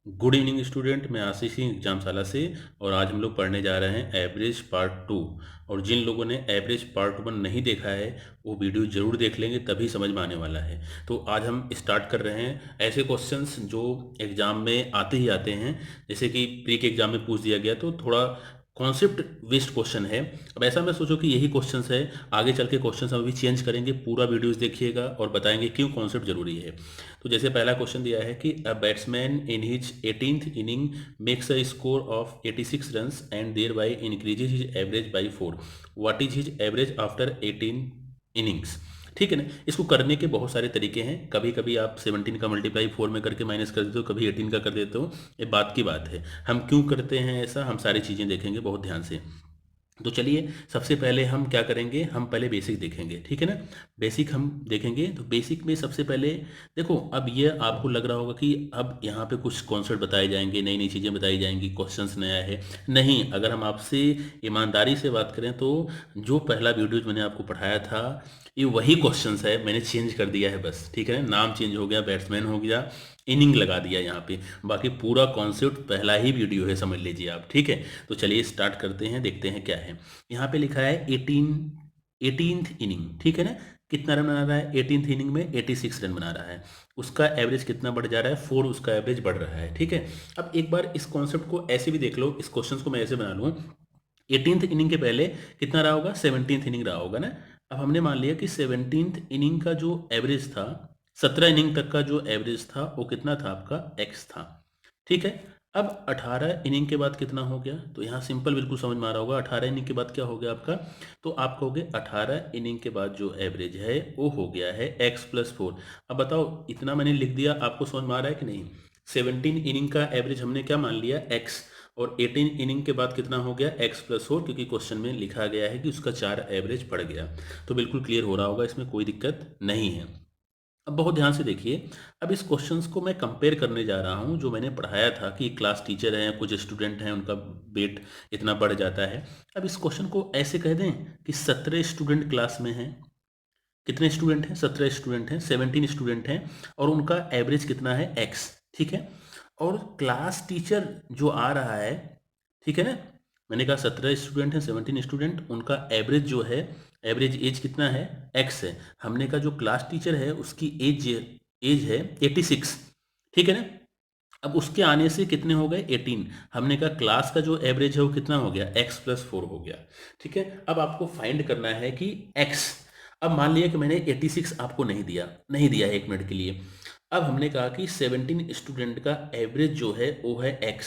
Good evening student, मैं आशीष सिंह एग्जामशाला से। और आज हम लोग पढ़ने जा रहे हैं एवरेज पार्ट टू। और जिन लोगों ने एवरेज पार्ट वन नहीं देखा है वो वीडियो ज़रूर देख लेंगे, तभी समझ में आने वाला है। तो आज हम स्टार्ट कर रहे हैं ऐसे क्वेश्चंस जो एग्ज़ाम में आते ही आते हैं। जैसे कि प्री के एग्ज़ाम में पूछ दिया गया तो थोड़ा कॉन्सेप्ट बेस्ड क्वेश्चन है। अब ऐसा मैं सोचो कि यही क्वेश्चंस है, आगे चल के क्वेश्चंस हम अभी चेंज करेंगे। पूरा वीडियोस देखिएगा और बताएंगे क्यों कॉन्सेप्ट जरूरी है। तो जैसे पहला क्वेश्चन दिया है कि a batsman in his 18th inning makes a score of 86 runs and thereby increases his average by 4। What is his average after 18 innings. ठीक है ना। इसको करने के बहुत सारे तरीके हैं। कभी कभी आप 17 का मल्टीप्लाई 4 में करके माइनस कर देते हो, कभी 18 का कर देते हो। ये बात की बात है, हम क्यों करते हैं ऐसा, हम सारी चीज़ें देखेंगे बहुत ध्यान से। तो चलिए सबसे पहले हम क्या करेंगे, हम पहले बेसिक देखेंगे। ठीक है ना। बेसिक हम देखेंगे तो बेसिक में सबसे पहले देखो, अब ये आपको लग रहा होगा कि अब यहाँ पे कुछ कॉन्सेप्ट बताए जाएंगे, नई नई चीज़ें बताई जाएंगी, क्वेश्चंस नया है। नहीं, अगर हम आपसे ईमानदारी से बात करें तो जो पहला वीडियो मैंने आपको पढ़ाया था ये वही क्वेश्चंस है, मैंने चेंज कर दिया है बस। ठीक है ना, नाम चेंज हो गया, बैट्समैन हो गया, इनिंग लगा दिया यहाँ पे। बाकी पूरा कॉन्सेप्ट पहला ही वीडियो है, समझ लीजिए आप। ठीक है। तो चलिए स्टार्ट करते हैं, देखते हैं क्या है। यहाँ पे लिखा है 18th इनिंग। ठीक है ना। कितना रन बना रहा है 18th इनिंग में? 86 रन बना रहा है। उसका एवरेज कितना बढ़ जा रहा है? 4 उसका एवरेज बढ़ रहा है। ठीक है। अब एक बार इस कॉन्सेप्ट को ऐसे भी देख लो, इस क्वेश्चन को मैं ऐसे बना लूँ। 18th इनिंग के पहले कितना रहा होगा? 17th इनिंग रहा होगा ना। अब हमने मान लिया कि 17th इनिंग का जो एवरेज था, 17 इनिंग तक का जो एवरेज था वो कितना था आपका? एक्स था। ठीक है। अब 18 इनिंग के बाद कितना हो गया? तो यहाँ सिंपल बिल्कुल समझ में आ रहा होगा। 18 इनिंग के बाद क्या हो गया आपका? तो आप कहोगे 18 इनिंग के बाद जो एवरेज है वो हो गया है x+4। अब बताओ, इतना मैंने लिख दिया, आपको समझ में आ रहा है कि नहीं? 17 इनिंग का एवरेज हमने क्या मान लिया? x। और 18 इनिंग के बाद कितना हो गया? x+4, क्योंकि क्वेश्चन में लिखा गया है कि उसका 4 एवरेज पड़ गया। तो बिल्कुल क्लियर हो रहा होगा, इसमें कोई दिक्कत नहीं है। अब बहुत ध्यान से देखिए। अब इस क्वेश्चंस को मैं कंपेयर करने जा रहा हूं जो मैंने पढ़ाया था कि क्लास टीचर हैं, कुछ स्टूडेंट हैं, उनका वेट इतना बढ़ जाता है। अब इस क्वेश्चन को ऐसे कह दें कि 17 स्टूडेंट क्लास में हैं। कितने स्टूडेंट हैं? 17 स्टूडेंट हैं, 17 स्टूडेंट हैं, और उनका एवरेज कितना है? एक्स। ठीक है। और क्लास टीचर जो आ रहा है, ठीक है ना, मैंने कहा 17 स्टूडेंट हैं, 17 स्टूडेंट, उनका एवरेज जो है, एवरेज एज कितना है? एक्स है। हमने कहा जो क्लास टीचर है उसकी एज एज है 86। ठीक है ना। अब उसके आने से कितने हो गए? 18। हमने कहा क्लास का जो एवरेज है वो कितना हो गया? x+4 हो गया। ठीक है। अब आपको फाइंड करना है कि x। अब मान लिया कि मैंने 86 आपको नहीं दिया है 1 मिनट के लिए। अब हमने कहा कि 17 स्टूडेंट का एवरेज जो है वो है x,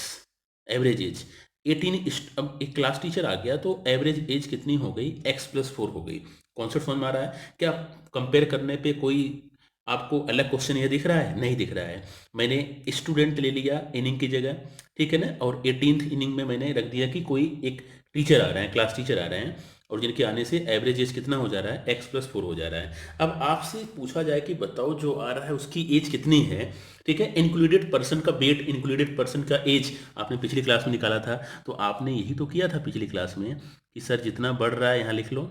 एवरेज एज 18। अब एक क्लास टीचर आ गया तो एवरेज एज कितनी हो गई? x+4 हो गई। कॉन्सेप्ट समझ में आ रहा है क्या? कंपेयर करने पे कोई आपको अलग क्वेश्चन ये दिख रहा है? नहीं दिख रहा है। मैंने स्टूडेंट ले लिया इनिंग की जगह। ठीक है ना। और 18th इनिंग में मैंने रख दिया कि कोई एक टीचर आ रहे हैं, क्लास टीचर आ रहे हैं, और जिनके आने से एवरेज एज कितना हो जा रहा है? x+4 हो जा रहा है। अब आपसे पूछा जाए कि बताओ जो आ रहा है उसकी एज कितनी है। ठीक है। इंक्लूडेड पर्सन का वेट, इंक्लूडेड पर्सन का एज आपने पिछली क्लास में निकाला था। तो आपने यही तो किया था पिछली क्लास में कि सर जितना बढ़ रहा है यहाँ लिख लो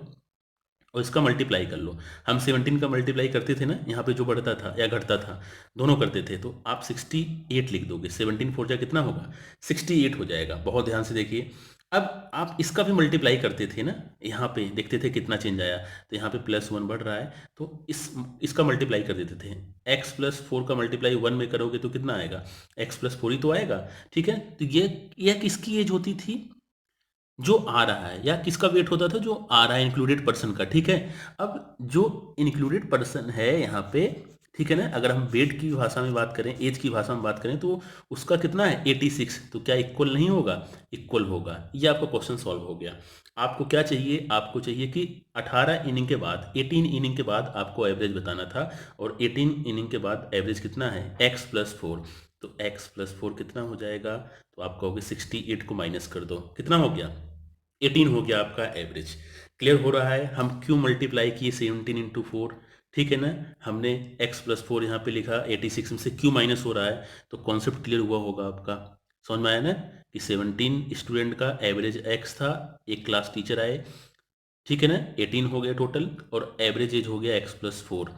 और इसका मल्टीप्लाई कर लो। हम 17 का मल्टीप्लाई करते थे ना, यहाँ पे जो बढ़ता था या घटता था दोनों करते थे, तो आप 68 लिख दोगे। 17 फोर जा कितना होगा? 68 हो जाएगा। बहुत ध्यान से देखिए। अब आप इसका भी मल्टीप्लाई करते थे ना, यहाँ पे देखते थे कितना चेंज आया। तो यहाँ पे +1 बढ़ रहा है तो इसका मल्टीप्लाई कर देते थे। x+4 का मल्टीप्लाई 1 में करोगे तो कितना आएगा? x+4 ही तो आएगा। ठीक है। तो ये किसकी एज होती थी? जो आ रहा है, या किसका वेट होता था? जो आ रहा है, इंक्लूडेड पर्सन का। ठीक है। अब जो इंक्लूडेड पर्सन है यहाँ पे, ठीक है ना, अगर हम वेट की भाषा में बात करें, एज की भाषा में बात करें, तो उसका कितना है? 86। तो क्या इक्वल नहीं होगा? इक्वल होगा। ये आपका क्वेश्चन सॉल्व हो गया। आपको क्या चाहिए? आपको चाहिए कि 18 इनिंग के बाद, 18 इनिंग के बाद आपको एवरेज बताना था। और 18 इनिंग के बाद एवरेज कितना है? x+4। तो x+4 कितना हो जाएगा? तो आप कहोगे 68 को माइनस कर दो, कितना हो गया? 18 हो गया आपका एवरेज। क्लियर हो रहा है हम क्यों मल्टीप्लाई किए 17 × 4? ठीक है ना। हमने x+4 यहाँ पे लिखा, 86 में से क्यों माइनस हो रहा है, तो कॉन्सेप्ट क्लियर हुआ होगा आपका। समझ में आया ना कि 17 स्टूडेंट का एवरेज x था, एक क्लास टीचर आए, ठीक है ना, 18 हो गया टोटल, और एवरेज एज हो गया x+4।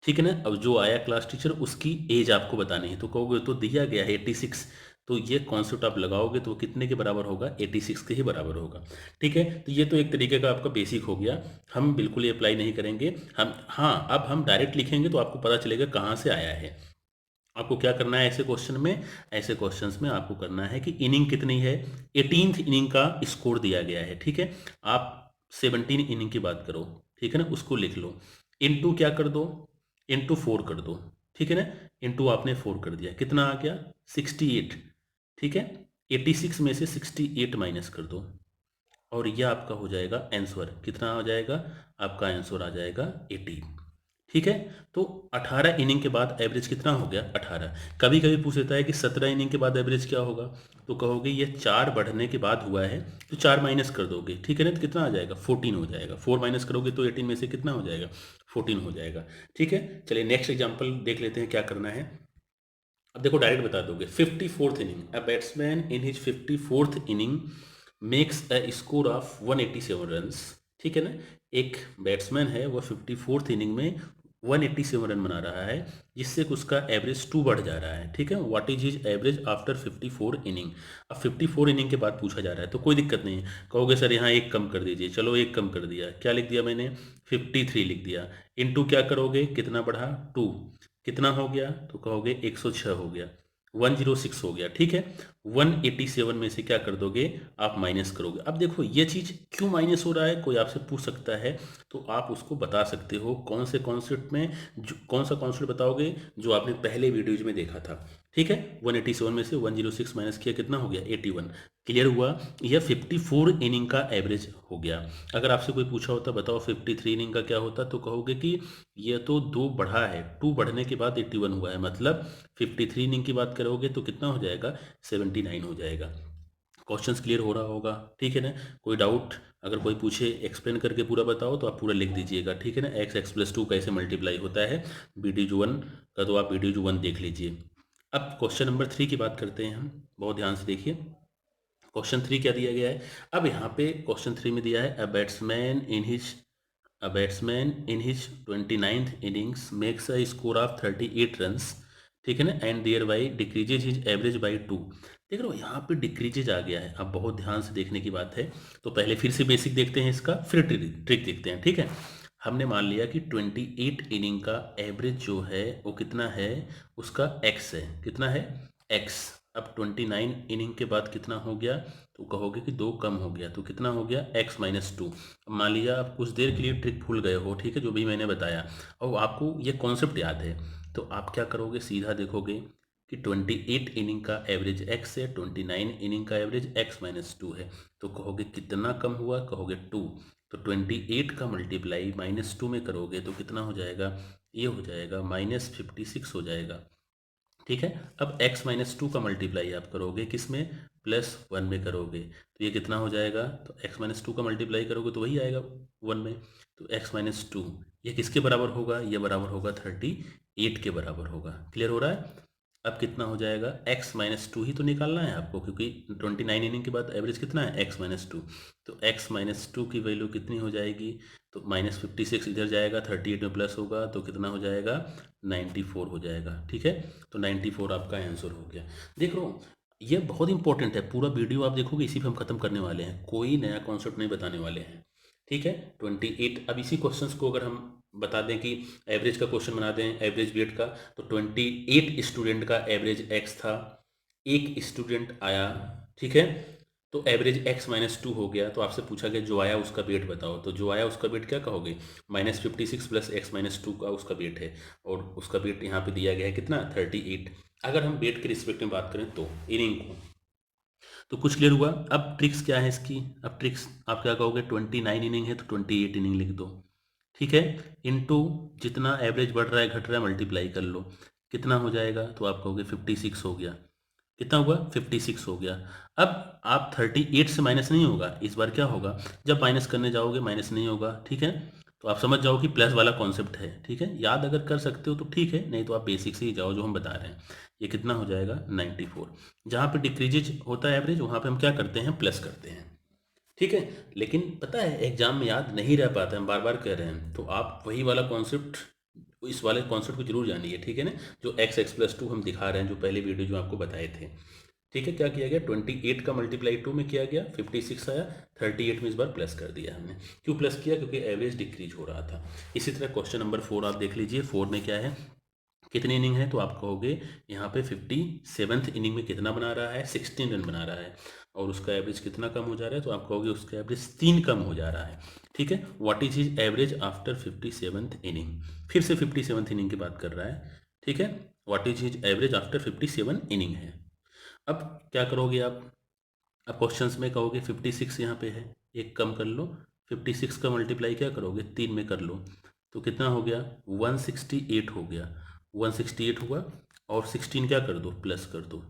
ठीक है ना। अब जो आया क्लास टीचर उसकी एज आपको बतानी है, तो कहोगे तो दिया गया है 86, तो ये कॉन्सेप्ट आप लगाओगे तो वो कितने के बराबर होगा, 86 के ही बराबर होगा। ठीक है, तो ये तो एक तरीके का आपका बेसिक हो गया, हम बिल्कुल ये अप्लाई नहीं करेंगे हम। हाँ, अब हम डायरेक्ट लिखेंगे तो आपको पता चलेगा कहाँ से आया है। आपको क्या करना है ऐसे क्वेश्चन में, ऐसे क्वेश्चंस में आपको करना है कि इनिंग कितनी है, 18th इनिंग का स्कोर दिया गया है। ठीक है, आप 17 इनिंग की बात करो, ठीक है ना, उसको लिख लो, इनटू क्या कर दो, इनटू 4 कर दो। ठीक है ना, इनटू आपने 4 कर दिया, कितना आ गया, 68। ठीक है, 86 में से 68 माइनस कर दो और यह आपका हो जाएगा आंसर। कितना आ जाएगा, आपका आंसर आ जाएगा 18। ठीक है, तो 18 इनिंग के बाद एवरेज कितना हो गया, 18। कभी कभी पूछ लेता है कि 17 इनिंग के बाद एवरेज क्या होगा, तो कहोगे ये 4 बढ़ने के बाद हुआ है, तो 4 माइनस कर दोगे। ठीक है ना, तो कितना आ जाएगा, 14 हो जाएगा। 4 माइनस करोगे तो 18 में से कितना हो जाएगा, 14 हो जाएगा। ठीक है, चलिए नेक्स्ट एग्जाम्पल देख लेते हैं क्या करना है। अब देखो डायरेक्ट बता दोगे, 54th inning, a batsman in his 54th inning makes a score of 187 runs. ठीक है ना, एक बैट्समैन है वो 54th इनिंग में 187 रन बना रहा है, जिससे कि उसका एवरेज 2 बढ़ जा रहा है। ठीक है, what is his average after 54 inning. अब 54 इनिंग के बाद पूछा जा रहा है तो कोई दिक्कत नहीं है, कहोगे सर यहाँ एक कम कर दीजिए, चलो एक कम कर दिया, क्या लिख दिया मैंने, 53 लिख दिया। इनटू क्या करोगे, कितना बढ़ा, 2, कितना हो गया, तो कहोगे 106 हो गया, 106 हो गया। ठीक है, 187 में से क्या कर दोगे, आप माइनस करोगे। अब देखो ये चीज़ क्यों माइनस हो रहा है, कोई आपसे पूछ सकता है, तो आप उसको बता सकते हो कौन से कॉन्सेप्ट में, कौन सा कॉन्सेप्ट बताओगे, जो आपने पहले वीडियोज में देखा था। ठीक है, 187 में से 106 माइनस किया, कितना हो गया, 81। क्लियर हुआ, यह 54 इनिंग का एवरेज हो गया। अगर आपसे कोई पूछा होता बताओ 53 इनिंग का क्या होता, तो कहोगे कि ये तो 2 बढ़ा है, 2 बढ़ने के बाद 81 हुआ है, मतलब 53 इनिंग की बात करोगे तो कितना हो जाएगा, 79 हो जाएगा। क्वेश्चंस क्लियर हो रहा होगा। ठीक है ना, कोई डाउट अगर कोई पूछे एक्सप्लेन करके पूरा बताओ तो आप पूरा लिख दीजिएगा। ठीक है ना, x+2 कैसे मल्टीप्लाई होता है, वीडियो 1 का तो आप वीडियो 1 देख लीजिए। अब क्वेश्चन नंबर 3 की बात करते हैं हम, बहुत ध्यान से देखिए। क्वेश्चन 3 क्या दिया गया है, अब यहाँ पे क्वेश्चन 3 में दिया है A batsman in his 29th innings makes a score of 38 runs, ठीक है ना, and thereby decreases his average by 2। देख रहे हो यहाँ पे डिक्रीजेज आ गया है, अब बहुत ध्यान से देखने की बात है। तो पहले फिर से बेसिक देखते हैं इसका, फिर ट्रिक देखते हैं। ठीक है, हमने मान लिया कि 28 इनिंग का एवरेज जो है वो कितना है, उसका x है, कितना है, x। अब 29 इनिंग के बाद कितना हो गया, तो कहोगे कि 2 कम हो गया, तो कितना हो गया, x-2। मान लीजिए आप कुछ देर के लिए ट्रिक भूल गए हो, ठीक है, जो भी मैंने बताया, और आपको ये कॉन्सेप्ट याद है, तो आप क्या करोगे, सीधा देखोगे कि 28 इनिंग का एवरेज x है, 29 इनिंग का एवरेज x-2 है, तो कहोगे कितना कम हुआ, कहोगे 2। तो 28 का मल्टीप्लाई -2 में करोगे तो कितना हो जाएगा, ये हो जाएगा -56 हो जाएगा। ठीक है, अब x-2 का मल्टीप्लाई आप करोगे किस में, +1 में करोगे, तो ये कितना हो जाएगा, तो x-2 का मल्टीप्लाई करोगे तो वही आएगा 1 में, तो x-2 ये किसके बराबर होगा, ये बराबर होगा 38 के बराबर होगा। क्लियर हो रहा है, अब कितना हो जाएगा, x-2 ही तो निकालना है आपको, क्योंकि 29 इनिंग के बाद एवरेज कितना है, x-2। तो x-2 की वैल्यू कितनी हो जाएगी, तो -56 इधर जाएगा, 38 में प्लस होगा तो कितना हो जाएगा, 94 हो जाएगा। ठीक है, तो 94 आपका आंसर हो गया। देख रहे हो, ये बहुत इंपॉर्टेंट है, पूरा वीडियो आप देखोगे इसी पे हम खत्म करने वाले हैं, कोई नया कॉन्सेप्ट नहीं बताने वाले हैं। ठीक है, 28, अब इसी क्वेश्चंस को अगर हम बता दें कि एवरेज का क्वेश्चन बना दें, एवरेज वेट का, तो 28 स्टूडेंट का एवरेज x था, एक स्टूडेंट आया, ठीक है, तो एवरेज x-2 हो गया, तो आपसे पूछा गया जो आया उसका वेट बताओ, तो जो आया उसका वेट क्या कहोगे, -56 प्लस x-2 का उसका वेट है, और उसका वेट यहाँ पे दिया गया है कितना, 38। अगर हम वेट के रिस्पेक्ट में बात करें तो इनिंग को, तो कुछ क्लियर हुआ। अब ट्रिक्स क्या है इसकी, अब ट्रिक्स आप क्या कहोगे, 29 इनिंग है तो 28 इनिंग लिख दो, ठीक है, इनटू जितना एवरेज बढ़ रहा है घट रहा है मल्टीप्लाई कर लो, कितना हो जाएगा, तो आप कहोगे 56 हो गया, कितना हुआ, 56 हो गया। अब आप 38 से माइनस नहीं होगा, इस बार क्या होगा, जब माइनस करने जाओगे माइनस नहीं होगा। ठीक है, तो आप समझ जाओ कि प्लस वाला कॉन्सेप्ट है। ठीक है, याद अगर कर सकते हो तो ठीक है, नहीं तो आप बेसिक से ही जाओ जो हम बता रहे हैं। ये कितना हो जाएगा, 94। जहाँ पे डिक्रीजेज होता है एवरेज, वहाँ पे हम क्या करते हैं, प्लस करते हैं। ठीक है, लेकिन पता है एग्जाम में याद नहीं रह पाता है, हम बार बार कह रहे हैं, तो आप वही वाला कॉन्सेप्ट, इस वाले कॉन्सेप्ट को जरूर जानिए। ठीक है ना, जो x+2 हम दिखा रहे हैं, जो पहले वीडियो जो आपको बताए थे। ठीक है, क्या किया गया, 28 का मल्टीप्लाई 2 में किया गया, 56 आया, 38 में इस बार प्लस कर दिया हमने। क्यों प्लस किया, क्योंकि एवरेज डिक्रीज हो रहा था। इसी तरह क्वेश्चन नंबर 4 आप देख लीजिए। 4 में क्या है, कितनी इनिंग है, तो आप कहोगे यहाँ पे 57th इनिंग में कितना बना रहा है, 16 रन बना रहा है, और उसका एवरेज कितना कम हो जा रहा है, तो आप कहोगे उसका एवरेज 3 कम हो जा रहा है। ठीक है, what is his average after 57th inning, फिर से 57th इनिंग की बात कर रहा है। ठीक है, what is his average after 57 inning है। अब क्या करोगे आप, अब क्वेश्चंस में कहोगे 56 यहाँ पे है, एक कम कर लो, 56 का मल्टीप्लाई क्या करोगे, 3 में कर लो, तो कितना हो गया, 168 हो गया, 168 हुआ, और 16 क्या कर दो, प्लस कर दो,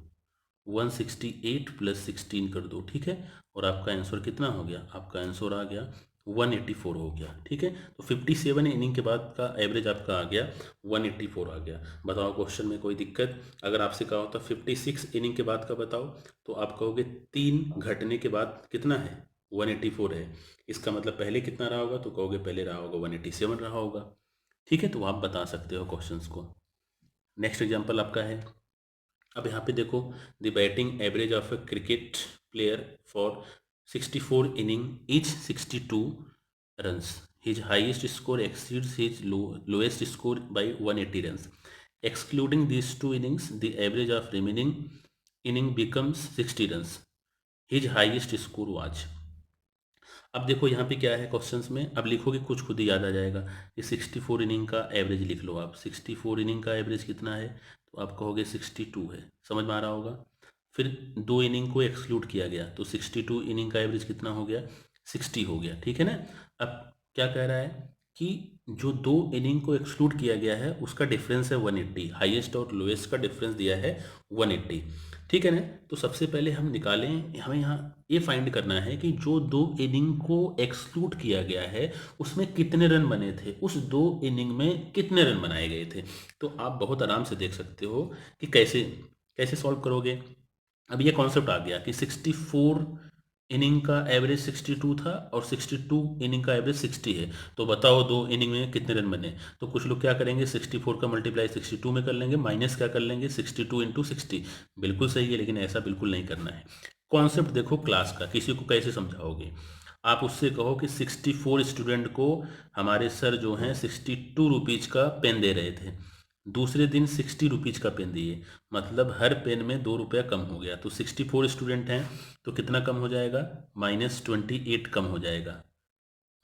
168 प्लस 16 कर दो। ठीक है, और आपका आंसर कितना हो गया, आपका आंसर आ गया 184 हो गया। ठीक है, तो 57 इनिंग के बाद का एवरेज आपका आ गया 184 आ गया। बताओ क्वेश्चन में कोई दिक्कत, अगर आपसे कहा होता 56 इनिंग के बाद का बताओ, तो आप कहोगे 3 घटने के बाद कितना है, 184 है, इसका मतलब पहले कितना रहा होगा, तो कहोगे पहले रहा होगा 187 रहा होगा। ठीक है, तो आप बता सकते हो क्वेश्चंस को। नेक्स्ट एग्जांपल आपका है, अब यहाँ पे देखो, the batting average of a cricket player for 64 inning is 62 runs, his highest score exceeds his lowest score by 180 runs, excluding these two innings the average of remaining inning becomes 60 runs, his highest score was. अब देखो यहाँ पे क्या है questions में, अब लिखोगे कुछ खुद ही याद आ जाएगा। ये 64 इनिंग का एवरेज लिख लो आप, 64 इनिंग का एवरेज कितना है, तो आप कहोगे 62 है, समझ में आ रहा होगा। फिर 2 इनिंग को एक्सक्लूड किया गया, तो 62 इनिंग का एवरेज कितना हो गया, 60 हो गया। ठीक है ना, अब क्या कह रहा है कि जो 2 इनिंग को एक्सक्लूड किया गया है उसका डिफरेंस है 180, हाईएस्ट और लोएस्ट का डिफरेंस दिया है 180। ठीक है ना, तो सबसे पहले हम निकालें, हमें यहाँ ये फाइंड करना है कि जो 2 इनिंग को एक्सक्लूड किया गया है उसमें कितने रन बने थे, उस 2 इनिंग में कितने रन बनाए गए थे। तो आप बहुत आराम से देख सकते हो कि कैसे कैसे सॉल्व करोगे। अब ये कॉन्सेप्ट आ गया कि 64 इनिंग का एवरेज 62 था और 62 इनिंग का एवरेज 60 है, तो बताओ 2 इनिंग में कितने रन बने। तो कुछ लोग क्या करेंगे, 64 का मल्टीप्लाई 62 में कर लेंगे, माइनस क्या कर लेंगे, 62 इंटू 60। बिल्कुल सही है, लेकिन ऐसा बिल्कुल नहीं करना है। कॉन्सेप्ट देखो क्लास का, किसी को कैसे समझाओगे, आप उससे कहो कि 64 स्टूडेंट को हमारे सर जो हैं 62 रुपीज़ का पेन दे रहे थे, दूसरे दिन 60 रुपीज़ का पेन दिए, मतलब हर पेन में 2 रुपया कम हो गया। तो 64 स्टूडेंट हैं तो कितना कम हो जाएगा, -28 कम हो जाएगा,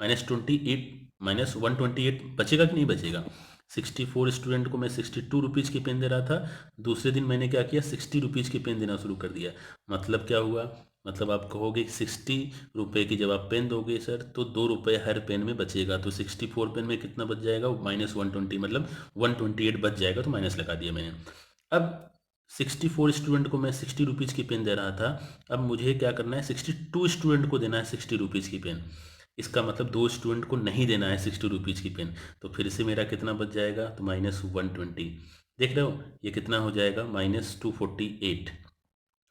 -28 -128 बचेगा कि नहीं बचेगा। 64 स्टूडेंट को मैं 62 रुपीज़ की पेन दे रहा था, दूसरे दिन मैंने क्या किया, 60 रुपीज़ की पेन देना शुरू कर दिया। मतलब क्या हुआ, मतलब आप कहोगे 60 रुपये की जब आप पेन दोगे सर, तो 2 रुपये हर पेन में बचेगा, तो 64 पेन में कितना बच जाएगा, -120, मतलब 128 बच जाएगा, तो माइनस लगा दिया मैंने। अब 64 स्टूडेंट को मैं 60 रुपीज़ की पेन दे रहा था, अब मुझे क्या करना है, 62 स्टूडेंट को देना है 60 रुपीज़ की पेन। इसका मतलब 2 स्टूडेंट को नहीं देना है 60 रुपीज़ की पेन, तो फिर से मेरा कितना बच जाएगा, तो -120। देख रहे हो ये कितना हो जाएगा, -248।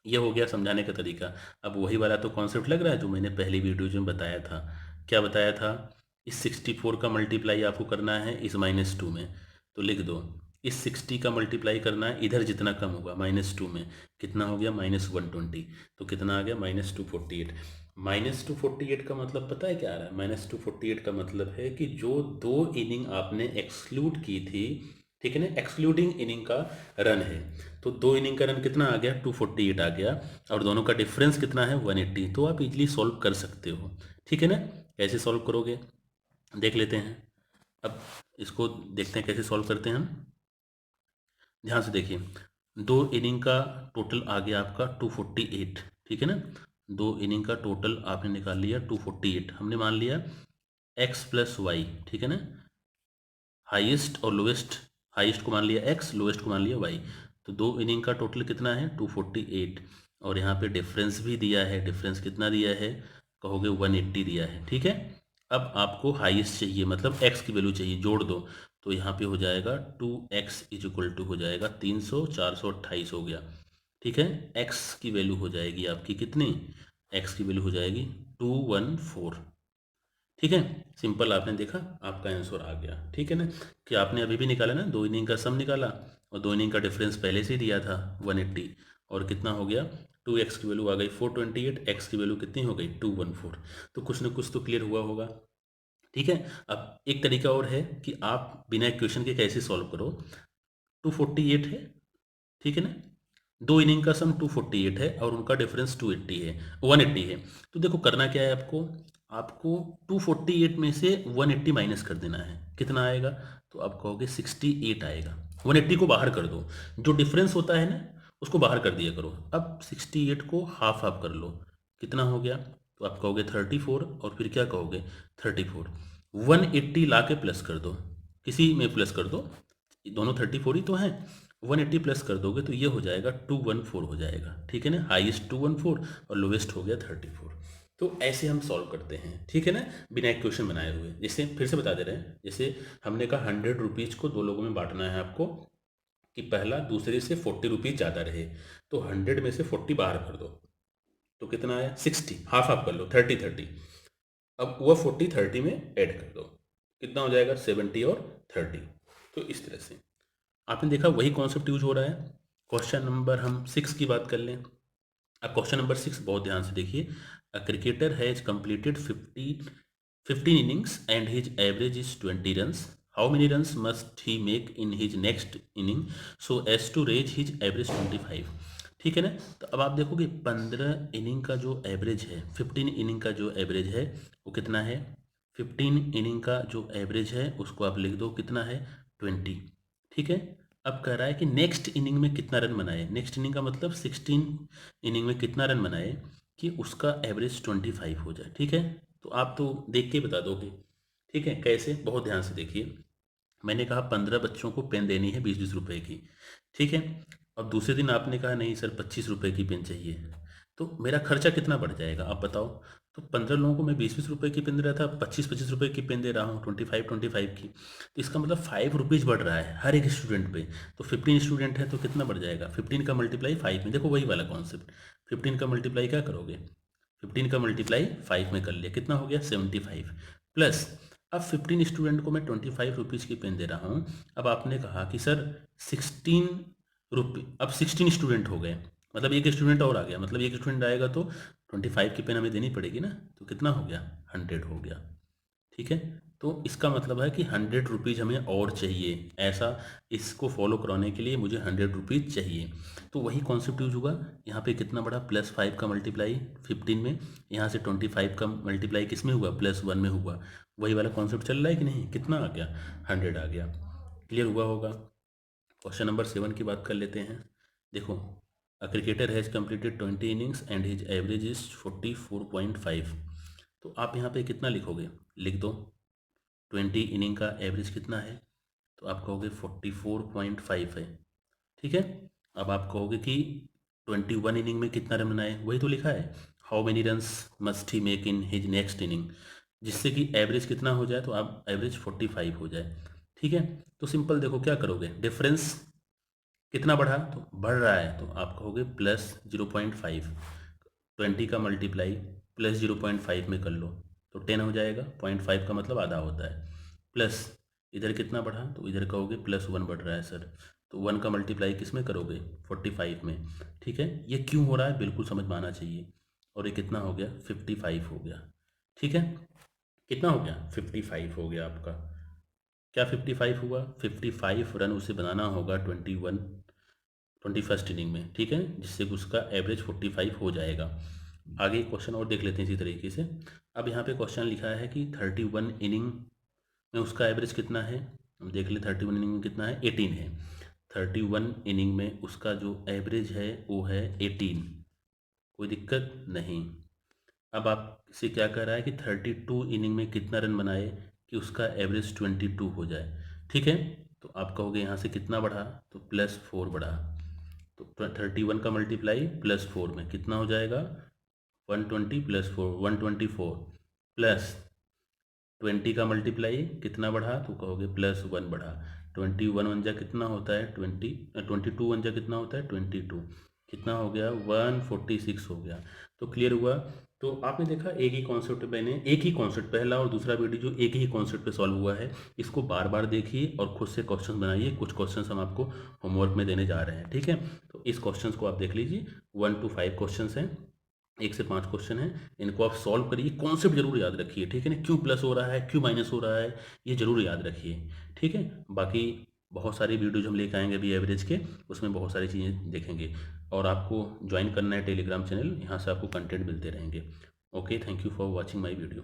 ये हो गया समझाने का तरीका। अब वही वाला तो कॉन्सेप्ट लग रहा है जो मैंने पहली वीडियो में बताया था। क्या बताया था, इस 64 का मल्टीप्लाई आपको करना है इस -2 में, तो लिख दो, इस 60 का मल्टीप्लाई करना है इधर जितना कम होगा -2 में, कितना हो गया, -120, तो कितना आ गया, -248। -248 का मतलब पता है क्या आ रहा है, -248 का मतलब है कि जो 2 इनिंग आपने एक्सक्लूड की थी, ठीक है ना, एक्सक्लूडिंग इनिंग का रन है, तो 2 इनिंग का रन कितना आ गया, 248 आ गया, और दोनों का डिफरेंस कितना है, 180। तो आप इजीली सॉल्व कर सकते हो। ठीक है ना, कैसे सॉल्व करोगे देख लेते हैं। अब इसको देखते हैं कैसे सॉल्व करते हैं हम। ध्यान से देखिए, 2 इनिंग का टोटल आ गया आपका 248, ठीक है ना, 2 इनिंग का टोटल आपने निकाल लिया 248, हमने मान लिया x प्लस वाई, ठीक है ना, हाईएस्ट और लोएस्ट, हाईएस्ट को मान लिया x, लोएस्ट को मान लिया y, तो 2 इनिंग का टोटल कितना है, 248, और यहाँ पे डिफरेंस भी दिया है, डिफरेंस कितना दिया है, कहोगे 180 दिया है। ठीक है, अब आपको हाईएस्ट चाहिए, मतलब x की वैल्यू चाहिए, जोड़ दो, तो यहाँ पे हो जाएगा 2x इज इक्वल टू हो जाएगा 300, 428 हो गया। ठीक है, x की वैल्यू हो जाएगी आपकी कितनी, x की वैल्यू हो जाएगी 214। ठीक है, सिंपल, आपने देखा आपका आंसर आ गया। ठीक है ना, कि आपने अभी भी निकाला ना, 2 इनिंग का सम निकाला और 2 इनिंग का डिफरेंस पहले से ही दिया था 180, और कितना हो गया, 2x की वैल्यू आ गई 428, x की वैल्यू कितनी हो गई 214। तो कुछ ना कुछ तो क्लियर हुआ होगा। ठीक है, अब एक तरीका और है कि आप बिना इक्वेशन के कैसे सॉल्व करो। 248 है, ठीक है ना, दो इनिंग का सम 248 है और उनका डिफरेंस 280 है, 180 है। तो देखो करना क्या है आपको, आपको 248 में से 180 माइनस कर देना है। कितना आएगा, तो आप कहोगे 68 आएगा। 180 को बाहर कर दो, जो डिफरेंस होता है ना उसको बाहर कर दिया करो। अब 68 को हाफ हाफ कर लो, कितना हो गया, तो आप कहोगे 34 और फिर क्या कहोगे 34। 180 ला के प्लस कर दो, किसी में प्लस कर दो, दोनों 34 ही तो हैं। 180 प्लस कर दोगे तो ये हो जाएगा 214 हो जाएगा। ठीक है ना, हाईएस्ट 214 और लोवेस्ट हो गया 34। तो ऐसे हम सॉल्व करते हैं, ठीक है ना, बिना इक्वेशन बनाए हुए। जैसे फिर से बता दे रहे हैं, जैसे हमने कहा 100 रुपीज़ को दो लोगों में बांटना है आपको, कि पहला दूसरे से 40 रुपीज़ ज़्यादा रहे, तो 100 में से 40 बाहर कर दो, तो कितना आया 60, हाफ हाफ कर लो 30-30। अब वह 40-30 में ऐड कर दो, कितना हो जाएगा 70 और 30। तो इस तरह से आपने देखा वही कॉन्सेप्ट यूज हो रहा है। क्वेश्चन नंबर हम 6 की बात कर लें। अब क्वेश्चन नंबर 6 बहुत ध्यान से देखिए। A cricketer has completed 15 innings and his average is 20 runs. How many runs must he make in his next inning so as to reach his average 25? ठीक है ना, तो अब आप देखो कि 15 इनिंग का जो एवरेज है, 15 इनिंग का जो एवरेज है वो कितना है, 15 इनिंग का जो एवरेज है उसको आप लिख दो कितना है 20। ठीक है, अब कह रहा है कि नेक्स्ट इनिंग में कितना रन बनाए, नेक्स्ट इनिंग का मतलब 16 इनिंग में कितना रन बनाए कि उसका एवरेज 25 हो जाए। ठीक है, तो आप तो देख के बता दोगे। ठीक है, कैसे, बहुत ध्यान से देखिए। मैंने कहा 15 बच्चों को पेन देनी है 20-20 रुपए की। ठीक है, अब दूसरे दिन आपने कहा नहीं सर 25 रुपए की पेन चाहिए, तो मेरा खर्चा कितना बढ़ जाएगा आप बताओ। तो 15 लोगों को मैं 20-20 रुपए की पेन दे रहा था, 25-25 रुपए की पेन दे रहा हूँ, 25-25 की। तो इसका मतलब 5 रुपीज़ बढ़ रहा है हर एक स्टूडेंट पे। तो 15 स्टूडेंट है तो कितना बढ़ जाएगा, 15 का मल्टीप्लाई 5 में, देखो वही वाला कॉन्सेप्ट। 15 का मल्टीप्लाई क्या करोगे, 15 का मल्टीप्लाई 5 में कर लिया, कितना हो गया 75 प्लस। अब 15 स्टूडेंट को मैं 25 रुपीज़ की पेन दे रहा हूँ। अब आपने कहा कि सर 16 रुपये, अब 16 स्टूडेंट हो गए, मतलब एक स्टूडेंट और आ गया, मतलब एक स्टूडेंट आएगा तो 25 की पेन हमें देनी पड़ेगी ना, तो कितना हो गया 100 हो गया। ठीक है, तो इसका मतलब है कि 100 रुपीज़ हमें और चाहिए, ऐसा इसको फॉलो कराने के लिए मुझे 100 रुपीज़ चाहिए। तो वही कॉन्सेप्ट यूज होगा, यहाँ पे कितना बड़ा +5 का मल्टीप्लाई 15 में, यहाँ से 25 का मल्टीप्लाई किस में हुआ +1 में हुआ। वही वाला कॉन्सेप्ट चल रहा है कि नहीं, कितना आ गया 100 आ गया। क्लियर हुआ होगा। क्वेश्चन नंबर 7 की बात कर लेते हैं। देखो, a cricketer has completed 20 innings and his average is 44.5। तो आप यहाँ पे कितना लिखोगे, लिख दो 20 इनिंग का एवरेज कितना है, तो आप कहोगे 44.5 है। ठीक है, अब आप कहोगे कि 21 इनिंग में कितना रन बनाए, वही तो लिखा है, how many runs must he make in his next inning, जिससे कि एवरेज कितना हो जाए, तो आप एवरेज 45 हो जाए। ठीक है, तो सिंपल देखो क्या करोगे, डिफरेंस कितना बढ़ा, तो बढ़ रहा है, तो आप कहोगे +0.5, 20 का मल्टीप्लाई +0.5 में कर लो, तो 10 हो जाएगा। 0.5 का मतलब आधा होता है, प्लस इधर कितना बढ़ा, तो इधर कहोगे +1 बढ़ रहा है सर, तो 1 का मल्टीप्लाई किस में करोगे 45 में। ठीक है, ये क्यों हो रहा है बिल्कुल समझ में आना चाहिए। और ये कितना हो गया 55 हो गया। ठीक है, कितना हो गया 55 हो गया आपका। क्या 55 हुआ, 55 रन उसे बनाना होगा 21st इनिंग में। ठीक है, जिससे कि उसका एवरेज 45 हो जाएगा। आगे क्वेश्चन और देख लेते हैं इसी तरीके से। अब यहाँ पे क्वेश्चन लिखा है कि 31 इनिंग में उसका एवरेज कितना है, हम देख ले 31 इनिंग में कितना है 18 है। 31 इनिंग में उसका जो एवरेज है वो है 18, कोई दिक्कत नहीं। अब आपसे क्या कह रहा है कि 32 इनिंग में कितना रन बनाए कि उसका एवरेज 22 हो जाए। ठीक है, तो आप कहोगे यहाँ से कितना बढ़ा, तो +4 बढ़ा, तो 31 का मल्टीप्लाई +4 में कितना हो जाएगा 120 +4 124 प्लस 20 का मल्टीप्लाई कितना बढ़ा, तो कहोगे +1 बढ़ा। 21 वन जा कितना होता है 20, 22 वन जा कितना होता है 22, कितना हो गया, 146 हो गया। तो क्लियर हुआ। तो आपने देखा एक ही कॉन्सेप्ट, मैंने एक ही कॉन्सेप्ट, पहला और दूसरा वीडियो जो एक ही कॉन्सेप्ट पे सॉल्व हुआ है, इसको बार बार देखिए और खुद से क्वेश्चन बनाइए। कुछ क्वेश्चंस हम आपको होमवर्क में देने जा रहे हैं, ठीक है। तो इस क्वेश्चंस को आप देख लीजिए, 1 to 5 क्वेश्चंस हैं, 1 से 5 क्वेश्चन हैं। इनको आप सॉल्व करिए, कॉन्सेप्ट जरूर याद रखिए, ठीक है ना। क्यों प्लस हो रहा है, क्यों माइनस हो रहा है, ये जरूर याद रखिए, ठीक है। बाकी बहुत सारी वीडियोज हम लेकर आएंगे अभी एवरेज के, उसमें बहुत सारी चीज़ें देखेंगे। और आपको ज्वाइन करना है टेलीग्राम चैनल, यहाँ से आपको कंटेंट मिलते रहेंगे। Okay, thank you for watching my video.